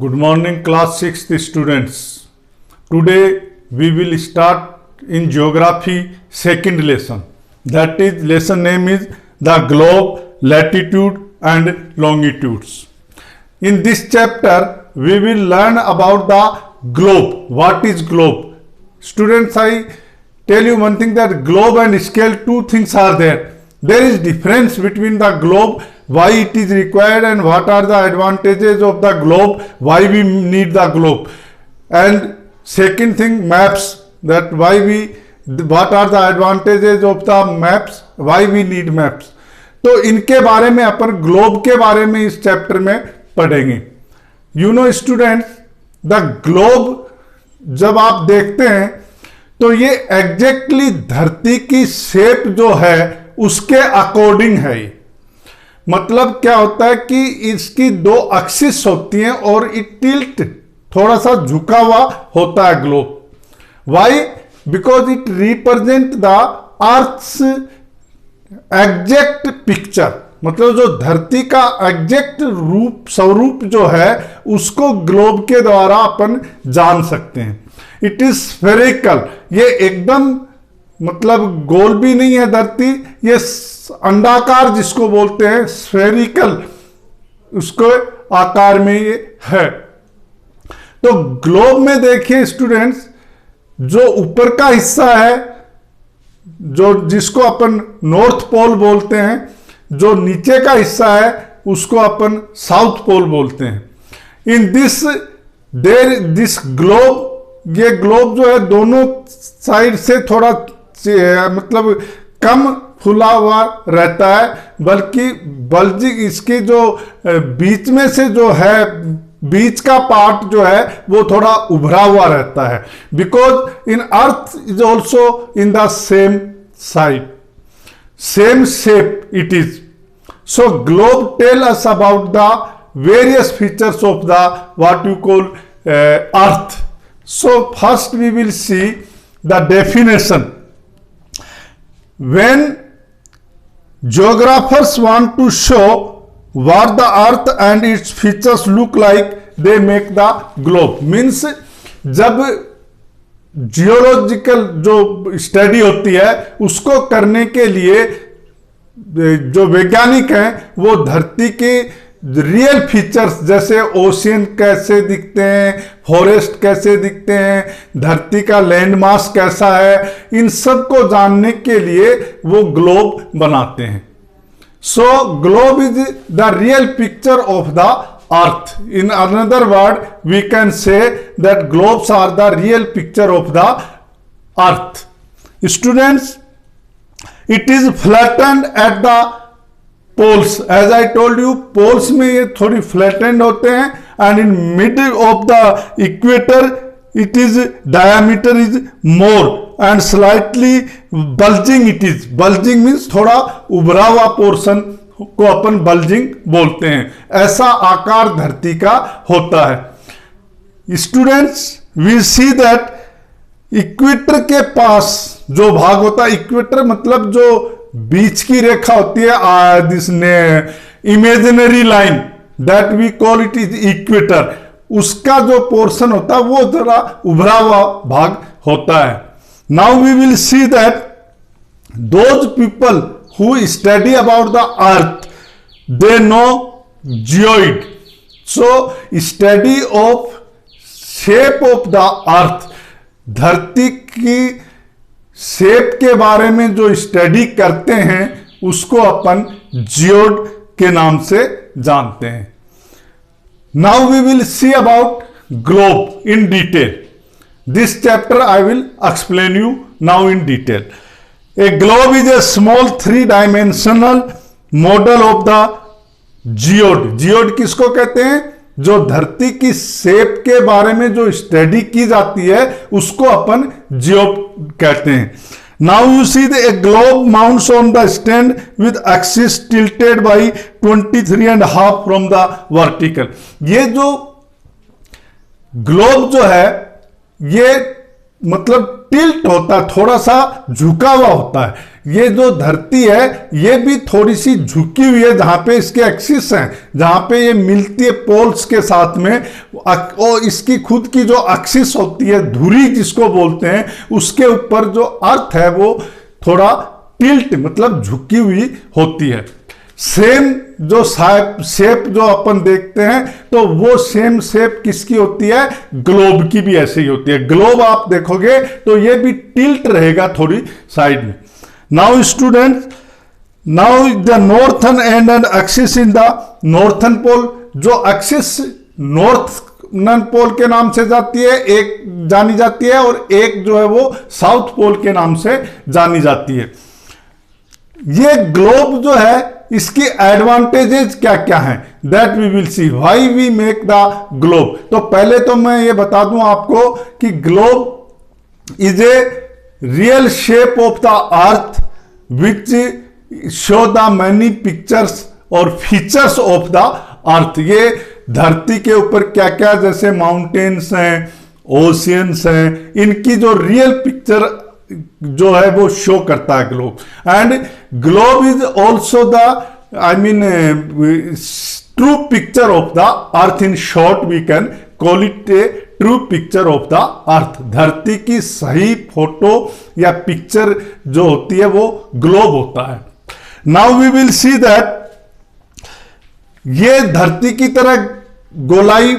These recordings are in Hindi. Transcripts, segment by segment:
Good morning, class 6th students. Today we will start in geography second lesson. That is, lesson name is the globe, latitude and longitudes. In this chapter we will learn about the globe. What is globe? Students, I tell you one thing, that globe and scale, two things are there. There is difference between the globe, why it is required and what are the advantages of the globe, why we need the globe. And second thing, maps, that what are the advantages of the maps, why we need maps. तो इनके बारे में अपन ग्लोब के बारे में इस चैप्टर में पढ़ेंगे. You know students, the globe जब आप देखते हैं तो ये एग्जैक्टली धरती की शेप जो है उसके अकॉर्डिंग है. मतलब क्या होता है कि इसकी दो एक्सिस होती हैं और इट टिल्ट, थोड़ा सा झुका हुआ होता है globe. Why? Because it represent the earth's exact picture. मतलब जो धरती का एग्जैक्ट स्वरूप जो है उसको ग्लोब के द्वारा अपन जान सकते हैं. It is spherical. ये एकदम मतलब गोल भी नहीं है धरती, ये अंडाकार जिसको बोलते हैं, स्फेरिकल, उसको आकार में ये है. तो ग्लोब में देखिए स्टूडेंट्स, जो ऊपर का हिस्सा है जो जिसको अपन नॉर्थ पोल बोलते हैं, जो नीचे का हिस्सा है उसको अपन साउथ पोल बोलते हैं. इन दिस ग्लोब, ये ग्लोब जो है दोनों साइड से थोड़ा मतलब कम फुला हुआ रहता है, बल्कि बल्जिंग, इसकी जो बीच में से जो है, बीच का पार्ट जो है वो थोड़ा उभरा हुआ रहता है. Because in earth is also in the same side, same shape it is. So globe tell us about the various features of the what you call earth. So first we will see the definition. When geographers want to show what the earth and its features look like, they make the globe. Means जब जियोलॉजिकल जो स्टडी होती है उसको करने के लिए जो वैज्ञानिक हैं वो धरती के रियल फीचर्स, जैसे ओशियन कैसे दिखते हैं, फॉरेस्ट कैसे दिखते हैं, धरती का लैंड मास कैसा है, इन सब को जानने के लिए वो ग्लोब बनाते हैं. So globe is the real picture of the earth. In another word we can say that globes are the real picture of the earth. Students, it is flattened at the poles. As I told you, poles में ये थोड़ी फ्लैटेंड होते हैं. And in mid of the equator it is diameter is more and slightly bulging. It is bulging means थोड़ा उभरा हुआ पोर्शन को अपन बल्जिंग बोलते हैं. ऐसा आकार धरती का होता है. Students, we see that equator के पास जो भाग होता है, इक्वेटर मतलब जो बीच की रेखा होती है, this imaginary line that we call it is equator, उसका जो पोर्शन होता है वो जरा उभरा हुआ भाग होता है. Now we will see that those people who study about the earth, they know geoid. So study of shape of the earth, धरती की शेप के बारे में जो स्टडी करते हैं उसको अपन जियोड के नाम से जानते हैं. Now we will see about globe in detail. This chapter I will explain you now in detail. A globe is a small 3-dimensional model of the geoid. Geoid किसको कहते हैं? जो धरती की शेप के बारे में जो स्टडी की जाती है उसको अपन जियोड कहते हैं. Now you see the globe mounts on the stand with axis tilted by 23.5 from the vertical. ये जो ग्लोब जो है ये मतलब टिल्ट होता है, थोड़ा सा झुका हुआ होता है. ये जो धरती है ये भी थोड़ी सी झुकी हुई है, जहां पे इसके एक्सिस हैं, जहां पे ये मिलती है पोल्स के साथ में, और इसकी खुद की जो एक्सिस होती है, धुरी जिसको बोलते हैं, उसके ऊपर जो अर्थ है वो थोड़ा टिल्ट मतलब झुकी हुई होती है। सेम जो शेप जो अपन देखते हैं तो वो सेम शेप किसकी होती है, ग्लोब की भी ऐसे ही होती है। ग्लोब आप देखोगे तो ये भी टिल्ट रहेगा थोड़ी साइड में। Now students, now the northern end and axis in the northern pole, जो एक्सिस नॉर्थन पोल के नाम से जाती है, एक जानी जाती है, और एक जो है वो साउथ पोल के नाम से जानी जाती है। ये ग्लोब जो है इसकी एडवांटेजेस क्या क्या हैं, that we will see, why we make the globe. तो पहले तो मैं ये बता दूं आपको कि globe is a real shape of the earth which show the many pictures और फीचर्स ऑफ द अर्थ। ये धरती के ऊपर क्या क्या, जैसे माउंटेन्स हैं, ओशियंस हैं, इनकी जो रियल पिक्चर जो है वो शो करता है globe. And globe is also the true picture of the earth. In short we can call it a true picture of the earth. धरती की सही फोटो या पिक्चर जो होती है वो ग्लोब होता है। Now we will see that ये धरती की तरह गोलाई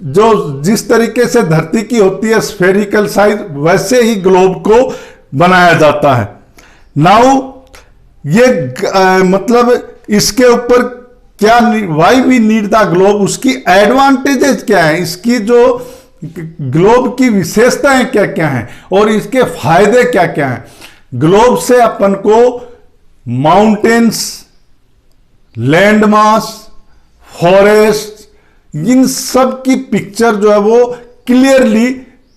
जो जिस तरीके से धरती की होती है स्फेरिकल साइज, वैसे ही ग्लोब को बनाया जाता है। नाउ ये मतलब इसके ऊपर क्या, why we need the globe, उसकी एडवांटेजेस क्या है, इसकी जो ग्लोब की विशेषताएं क्या क्या हैं और इसके फायदे क्या क्या हैं। ग्लोब से अपन को माउंटेन्स, लैंड मास, फॉरेस्ट, इन सब की पिक्चर जो है वो clearly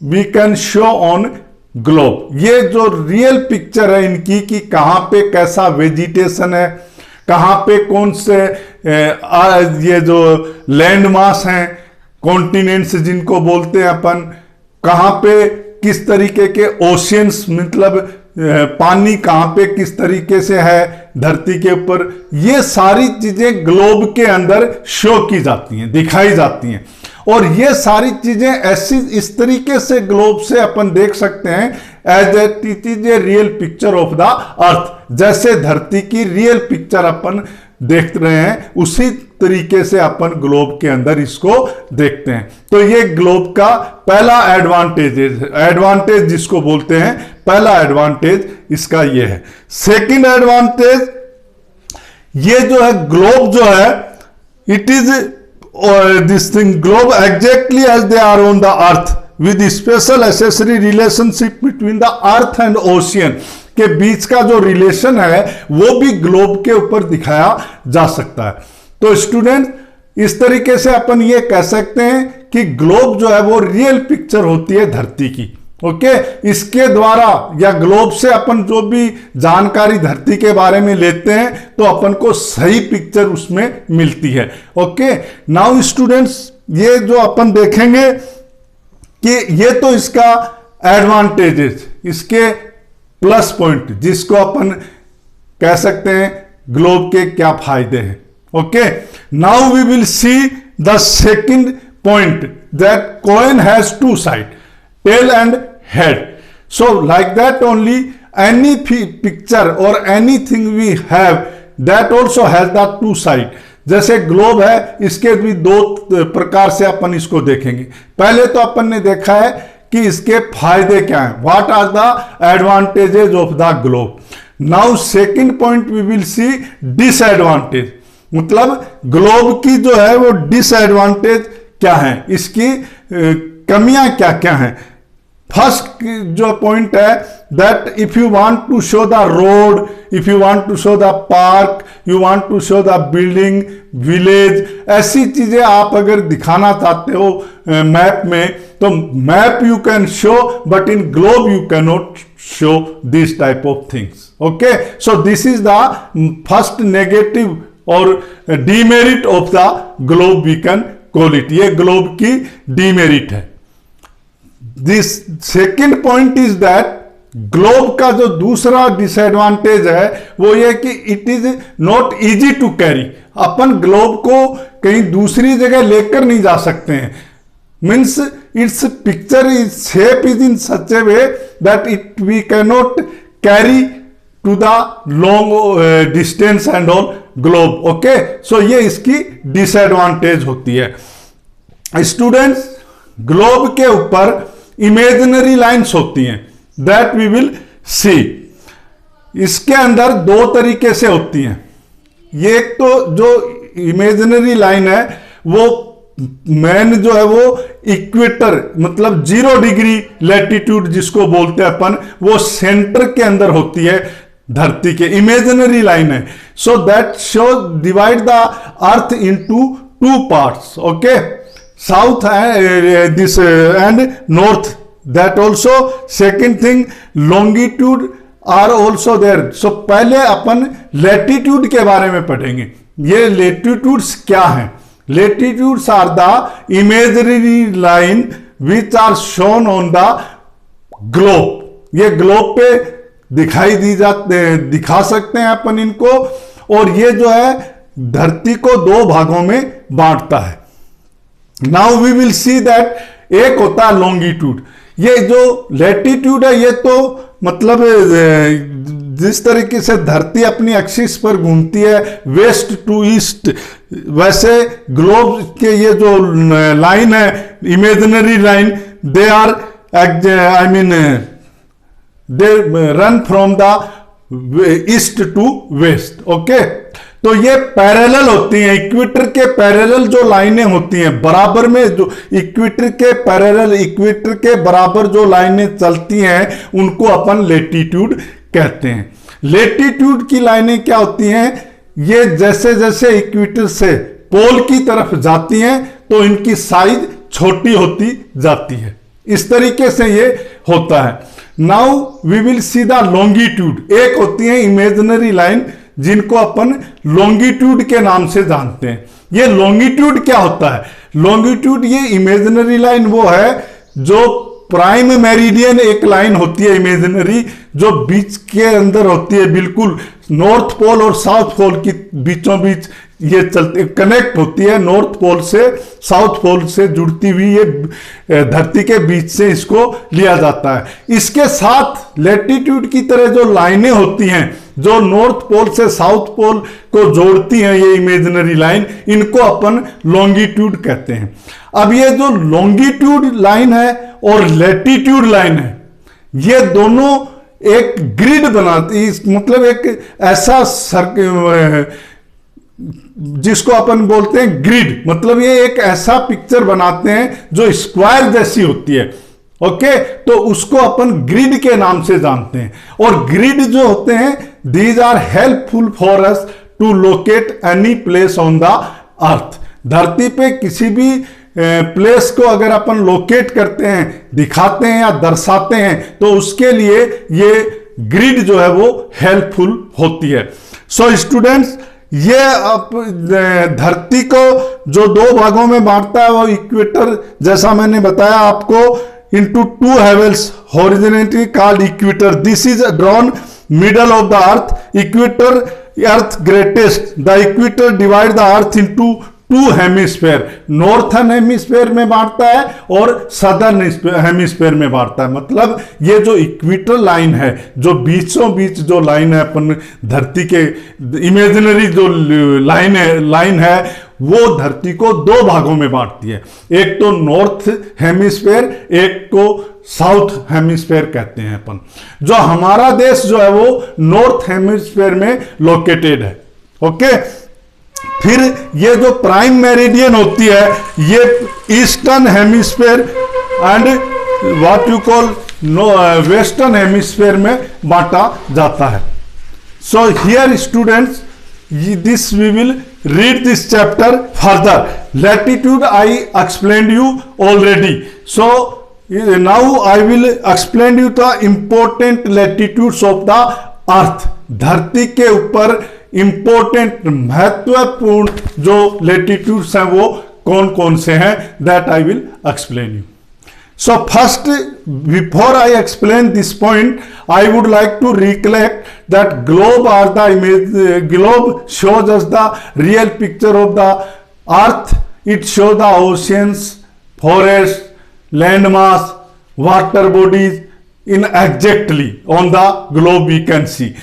we can show on globe. ये जो रियल पिक्चर है इनकी कि कहां पे कैसा वेजिटेशन है, कहां पे कौन से ये जो लैंड मास हैं, कॉन्टिनेंट्स जिनको बोलते हैं अपन, कहां पे किस तरीके के ओशियंस मतलब पानी कहां पे किस तरीके से है धरती के ऊपर, ये सारी चीजें ग्लोब के अंदर शो की जाती हैं, दिखाई जाती हैं। और ये सारी चीजें ऐसी इस तरीके से ग्लोब से अपन देख सकते हैं as it is a real picture of the earth. जैसे धरती की रियल पिक्चर अपन देख रहे हैं उसी तरीके से अपन ग्लोब के अंदर इसको देखते हैं। तो ये ग्लोब का पहला एडवांटेज जिसको बोलते हैं, पहला एडवांटेज इसका ये है। सेकंड एडवांटेज, ये जो है ग्लोब जो है it is this thing globe exactly as they are on the earth with special accessory relationship between the earth and ocean के बीच का जो रिलेशन है वो भी ग्लोब के ऊपर दिखाया जा सकता है। तो स्टूडेंट, इस तरीके से अपन ये कह सकते हैं कि ग्लोब जो है वो रियल पिक्चर होती है धरती की। ओके, इसके द्वारा या ग्लोब से अपन जो भी जानकारी धरती के बारे में लेते हैं तो अपन को सही पिक्चर उसमें मिलती है। ओके, नाउ स्टूडेंट्स, ये जो अपन देखेंगे कि ये तो इसका एडवांटेजेस, इसके प्लस पॉइंट जिसको अपन कह सकते हैं ग्लोब के क्या फायदे हैं। Okay, now we will see the second point that coin has two side, tail and head. So like that only any picture और anything we have that also has the two side. जैसे ग्लोब है, इसके भी दो प्रकार से अपन इसको देखेंगे। पहले तो अपन ने देखा है कि इसके फायदे क्या हैं, what are the advantages of the globe. Now second point we will see disadvantage, मतलब ग्लोब की जो है वो डिसएडवांटेज क्या है, इसकी कमियां क्या क्या हैं। फर्स्ट जो पॉइंट है that if you want to show the road, if you want to show the park, you want to show the building, village, ऐसी चीजें आप अगर दिखाना चाहते हो मैप में, तो map you can show but in globe you can not show this type of things. Okay, so this is the first negative और demerit of the globe we can call it. ये ग्लोब की डीमेरिट है। This second point is that globe का जो दूसरा डिसएडवांटेज है वो ये कि it is not easy to carry. अपन ग्लोब को कहीं दूसरी जगह लेकर नहीं जा सकते हैं। Means its picture is shape is in such a way that it we can not carry to the long distance and all globe. Okay, so ये इसकी डिसएडवांटेज होती है। स्टूडेंट्स, ग्लोब के ऊपर इमेजिनरी लाइंस होती हैं दैट वी विल सी। इसके अंदर दो तरीके से होती हैं। ये एक तो जो इमेजिनरी लाइन है वो मैन जो है वो इक्वेटर मतलब 0 डिग्री लैटिट्यूड जिसको बोलते हैं अपन, वो सेंटर के अंदर होती है धरती के, इमेजिनरी लाइन है। So that show divide the earth into 2 parts. Okay, south this and north. That also second thing, longitude are also there. So पहले अपन लैटिट्यूड के बारे में पढ़ेंगे। ये लैटिट्यूड्स क्या हैं? Latitudes are the imaginary line which are shown on the globe. ये ग्लोब पे दिखा सकते हैं अपन इनको, और ये जो है धरती को 2 भागों में बांटता है। Now we will see that एक होता है लॉन्गिट्यूड। ये जो लैटिट्यूड है ये तो मतलब जिस तरीके से धरती अपनी एक्सिस पर घूमती है वेस्ट टू ईस्ट, वैसे ग्लोब के ये जो लाइन है imaginary line, they are I mean they run from the east to west. Okay, तो ये पैरेलल होती हैं, इक्वेटर के पैरेलल जो लाइनें होती हैं, बराबर में जो इक्वेटर के पैरेलल, इक्वेटर के बराबर जो लाइनें चलती हैं उनको अपन लैटिट्यूड कहते हैं। लैटिट्यूड की लाइनें क्या होती हैं? ये जैसे जैसे इक्वेटर से पोल की तरफ जाती हैं तो इनकी साइज छोटी होती जाती है। इस तरीके से ये होता है। Now we will see the longitude. एक होती है इमेजिनरी लाइन जिनको अपन लॉन्गिट्यूड के नाम से जानते हैं। ये लॉन्गिट्यूड क्या होता है? लॉन्गिट्यूड ये इमेजिनरी लाइन वो है जो प्राइम मेरिडियन एक लाइन होती है इमेजिनरी, जो बीच के अंदर होती है, बिल्कुल नॉर्थ पोल और साउथ पोल की बीचों बीच ये चलती कनेक्ट होती है। नॉर्थ पोल से साउथ पोल से जुड़ती हुई ये धरती के बीच से इसको लिया जाता है। इसके साथ लैटिट्यूड की तरह जो लाइनें होती हैं जो नॉर्थ पोल से साउथ पोल को जोड़ती हैं, ये इमेजिनरी लाइन, इनको अपन लॉन्गिट्यूड कहते हैं। अब ये जो लॉन्गिट्यूड लाइन है और लैटिट्यूड लाइन है, ये दोनों एक ग्रिड बनाती, मतलब एक ऐसा जिसको अपन बोलते हैं ग्रिड, मतलब ये एक ऐसा पिक्चर बनाते हैं जो स्क्वायर जैसी होती है। ओके, तो उसको अपन ग्रिड के नाम से जानते हैं। और ग्रिड जो होते हैं, these are helpful for us to locate any place on the earth. धरती पे किसी भी प्लेस को अगर अपन लोकेट करते हैं, दिखाते हैं या दर्शाते हैं, तो उसके लिए ये ग्रिड जो है वो हेल्पफुल होती है। सो स्टूडेंट्स, ये धरती को जो 2 भागों में बांटता है वो इक्वेटर, जैसा मैंने बताया आपको, into 2 heavens horizontally called equator. This is drawn middle of the earth. Equator, earth greatest. The equator divide the earth into 2 hemisphere, northern hemisphere में बांटता है और सदर्न हेमिस्फेयर में बांटता है। मतलब ये जो इक्वेटर लाइन है, जो बीचों बीच जो लाइन है अपन धरती के, इमेजिनरी जो लाइन है वो धरती को 2 भागों में बांटती है। एक तो नॉर्थ हेमिस्फेयर, एक को साउथ हेमिस्फेयर कहते हैं अपन। जो हमारा देश जो है वो नॉर्थ हेमिस्फेयर में लोकेटेड है। ओके, फिर ये जो प्राइम मेरिडियन होती है ये eastern hemisphere and what you call western hemisphere में बांटा जाता है। So here students, this we will read this chapter further. Latitude I explained you already. So now I will explain you the important latitudes of the earth. धरती के ऊपर इंपॉर्टेंट महत्वपूर्ण जो लेटिट्यूड्स हैं वो कौन कौन से हैं, that I will explain you. So first, before I explain this point, I would like to recollect that globe are the image. Globe shows us the real picture of the earth. It shows the oceans, forests, landmass, water bodies in exactly on the globe we can see.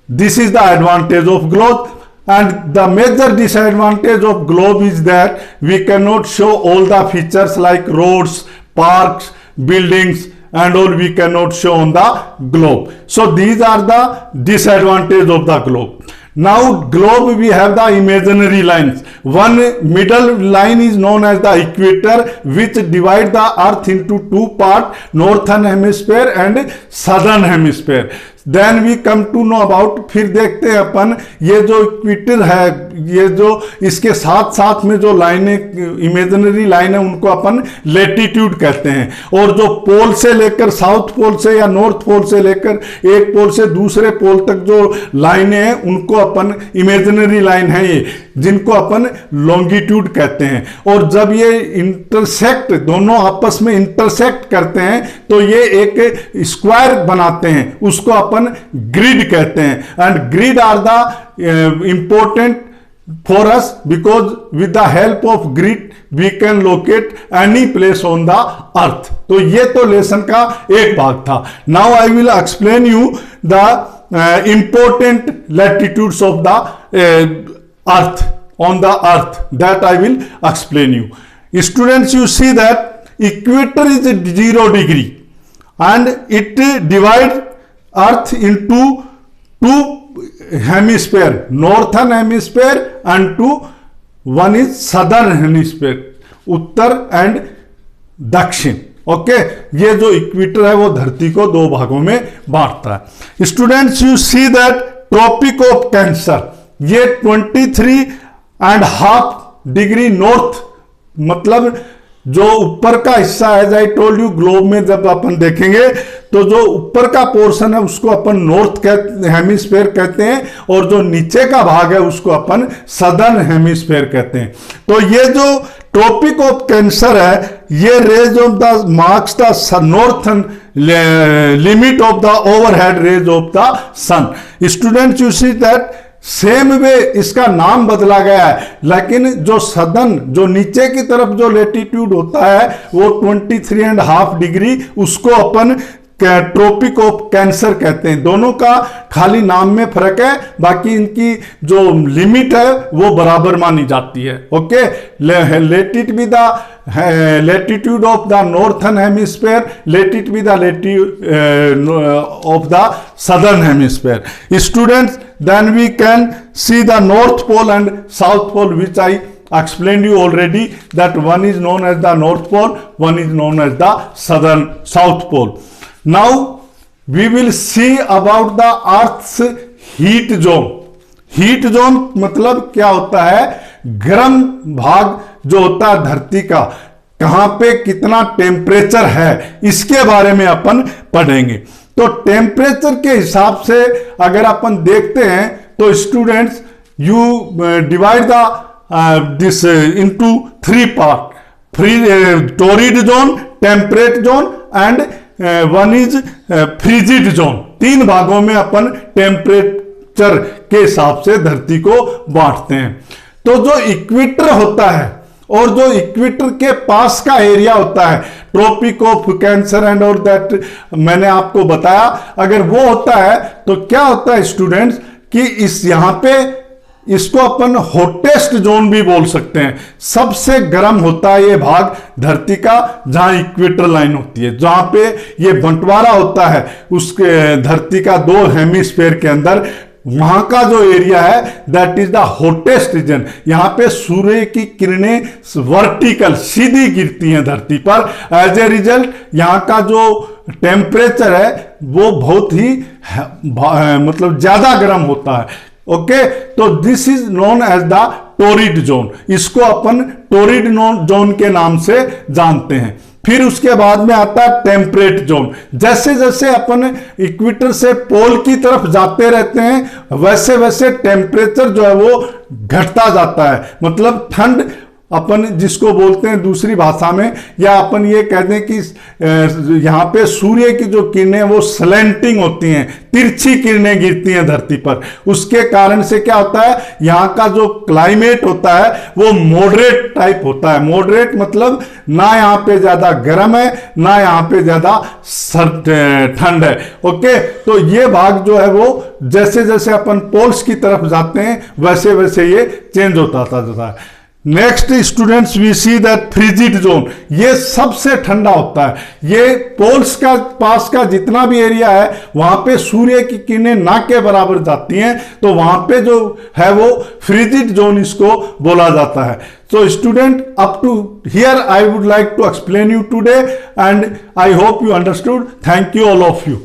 This is the advantage of globe. And the major disadvantage of globe is that we cannot show all the features like roads, parks, buildings and all we cannot show on the globe. So these are the disadvantage of the globe. Now globe we have the imaginary lines. One middle line is known as the equator, which divide the earth into two parts, northern hemisphere and southern hemisphere. Then we come to know about, फिर देखते हैं अपन ये जो इक्वेटर है, ये जो इसके साथ साथ में जो लाइनें इमेजिनरी लाइन है उनको अपन लेटीट्यूड कहते हैं, और जो पोल से लेकर साउथ पोल से या नॉर्थ पोल से लेकर एक पोल से दूसरे पोल तक जो लाइनें हैं उनको अपन इमेजिनरी लाइन है ये, जिनको अपन लॉन्गिट्यूड कहते हैं। और जब ये इंटरसेक्ट, दोनों आपस में इंटरसेक्ट करते हैं तो ये एक स्क्वायर बनाते हैं, उसको अपन ग्रिड कहते हैं। And grid are the important for us because with the help of grid we can locate any place on the earth. तो ये तो लेसन का एक भाग था। Now I will explain you the important latitudes of the earth, on the earth, that I will explain you. Students, you see that equator is 0 degree and it divides earth into two hemisphere, northern hemisphere and one is southern hemisphere, Uttar and दक्षिण। ओके, ये जो इक्वेटर है वो धरती को दो भागों में बांटता है। Students, you see that tropic of cancer, ये 23.5 डिग्री नॉर्थ, मतलब जो ऊपर का हिस्सा है, as I told you, globe में जब अपन देखेंगे तो जो ऊपर का पोर्शन है उसको अपन नॉर्थ हेमिस्फेयर कहते हैं, और जो नीचे का भाग है उसको अपन सदर्न हेमिस्फेयर कहते हैं। तो ये जो ट्रॉपिक ऑफ कैंसर है, ये rays of the marks the northern limit of the overhead rays of the sun. Students, you see that same way इसका नाम बदला गया है, लेकिन जो सदर्न, जो नीचे की तरफ जो लेटीट्यूड होता है वो 23.5 डिग्री, उसको अपन ट्रॉपिक ऑफ कैंसर कहते हैं। दोनों का खाली नाम में फर्क है, बाकी इनकी जो लिमिट है वो बराबर मानी जाती है। Okay, let be the latitude of the northern hemisphere, let it be the latitude of the southern hemisphere. Students, then we can see the north pole and south pole, which I explained you already, that one is known as the north pole, one is known as the south pole. Now we will see about the earth's heat zone. Heat zone मतलब क्या होता है? गर्म भाग जो होता है धरती का, कहां पे कितना टेम्परेचर है, इसके बारे में अपन पढ़ेंगे। तो टेम्परेचर के हिसाब से अगर अपन देखते हैं तो students, you divide the this into 3 part, torrid zone, temperate zone and one is frigid zone. 3 भागों में अपन टेम्परेचर के हिसाब से धरती को बांटते हैं। तो जो इक्वेटर होता है और जो इक्वेटर के पास का एरिया होता है, ट्रॉपिक ऑफ कैंसर एंड और दैट मैंने आपको बताया, अगर वो होता है तो क्या होता है स्टूडेंट्स कि इस यहां पे इसको अपन हॉटेस्ट जोन भी बोल सकते हैं। सबसे गर्म होता है ये भाग धरती का जहां इक्वेटर लाइन होती है, जहां पे ये बंटवारा होता है उसके धरती का 2 हेमिस्फेयर के अंदर, वहां का जो एरिया है that is the hottest region. यहां पे सूर्य की किरणें वर्टिकल सीधी गिरती हैं धरती पर, एज ए रिजल्ट यहां का जो टेम्परेचर है वो बहुत ही मतलब ज्यादा गर्म होता है। ओके, तो this is known as the torrid zone, इसको अपन टोरिड जोन के नाम से जानते हैं। फिर उसके बाद में आता है टेम्परेट जोन। जैसे जैसे अपन इक्वेटर से पोल की तरफ जाते रहते हैं वैसे वैसे टेम्परेचर जो है वो घटता जाता है, मतलब ठंड अपन जिसको बोलते हैं दूसरी भाषा में, या अपन ये कह दें कि यहाँ पे सूर्य की जो किरणें वो स्लैंटिंग होती हैं, तिरछी किरणें गिरती हैं धरती पर। उसके कारण से क्या होता है, यहाँ का जो क्लाइमेट होता है वो मॉडरेट टाइप होता है। मॉडरेट मतलब ना यहाँ पे ज्यादा गर्म है ना यहाँ पे ज्यादा ठंड है। ओके, तो ये भाग जो है वो जैसे जैसे अपन पोल्स की तरफ जाते हैं वैसे वैसे ये चेंज होता जाता है। Next students we see that frigid zone, ये सबसे ठंडा होता है। ये पोल्स का पास का जितना भी एरिया है वहां पे सूर्य की किरणें ना के बराबर जाती हैं, तो वहां पे जो है वो फ्रिजिड जोन इसको बोला जाता है। So student, up to here I would like to explain you today, and I hope you understood. Thank you all of you.